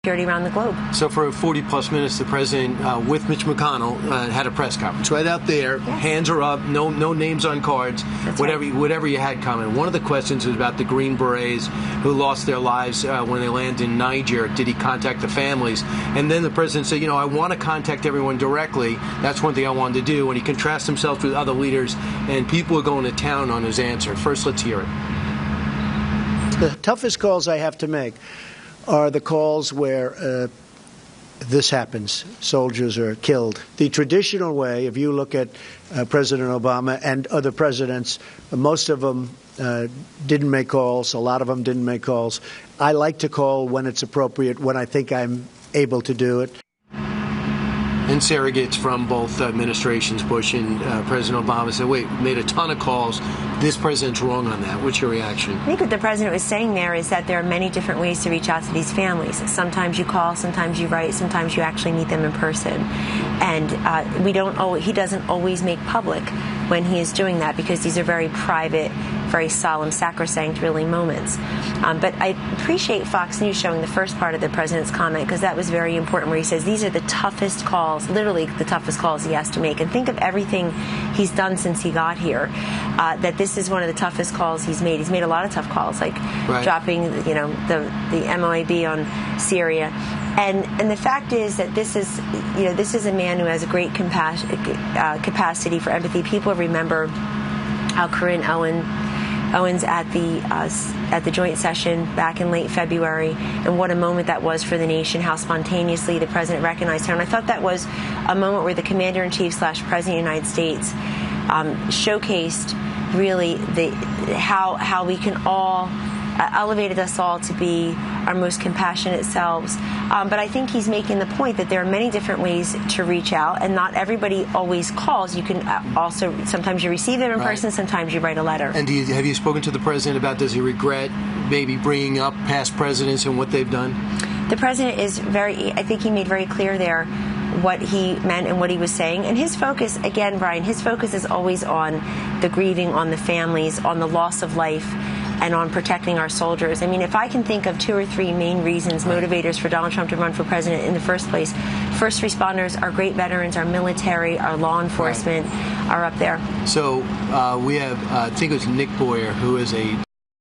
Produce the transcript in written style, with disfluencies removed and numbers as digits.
security around the globe. So for 40-plus minutes, the president, with Mitch McConnell, had a press conference right out there. Yes. Hands are up, no names on cards, That's whatever right. whatever you had coming. One of the questions was about the Green Berets who lost their lives when they landed in Niger. Did he contact the families? And then the president said, I want to contact everyone directly. That's one thing I wanted to do. And he contrasts himself with other leaders, and people are going to town on his answer. First, let's hear it. The toughest calls I have to make are the calls where this happens. Soldiers are killed. The traditional way, if you look at President Obama and other presidents, most of them didn't make calls. A lot of them didn't make calls. I like to call when it's appropriate, when I think I'm able to do it. And surrogates from both administrations, Bush and President Obama, said, wait, made a ton of calls. This president's wrong on that. What's your reaction? I think what the president was saying there is that there are many different ways to reach out to these families. Sometimes you call, sometimes you write, sometimes you actually meet them in person. And he doesn't always make public when he is doing that, because these are very private, very solemn, sacrosanct, really moments. But I appreciate Fox News showing the first part of the president's comment, because that was very important, where he says these are the toughest calls, literally the toughest calls he has to make. And think of everything he's done since he got here, that this is one of the toughest calls he's made. He's made a lot of tough calls, like dropping the MOAB on Syria. And the fact is that this is a man who has a great capacity for empathy. People remember how Corinne Owens at the joint session back in late February, and what a moment that was for the nation, how spontaneously the president recognized her. And I thought that was a moment where the commander-in-chief / president of the United States showcased really how we can all elevated us all to be our most compassionate selves. But I think he's making the point that there are many different ways to reach out, and not everybody always calls. You can also, sometimes you receive them in person, sometimes you write a letter. And have you spoken to the president about, does he regret maybe bringing up past presidents and what they've done? The president is I think he made very clear there what he meant and what he was saying. And his focus, again, Brian, his focus is always on the grieving, on the families, on the loss of life, and on protecting our soldiers. I mean, if I can think of 2 or 3 main reasons, motivators for Donald Trump to run for president in the first place, first responders, our great veterans, our military, our law enforcement are up there. So we have, I think it was Nick Boyer, who is a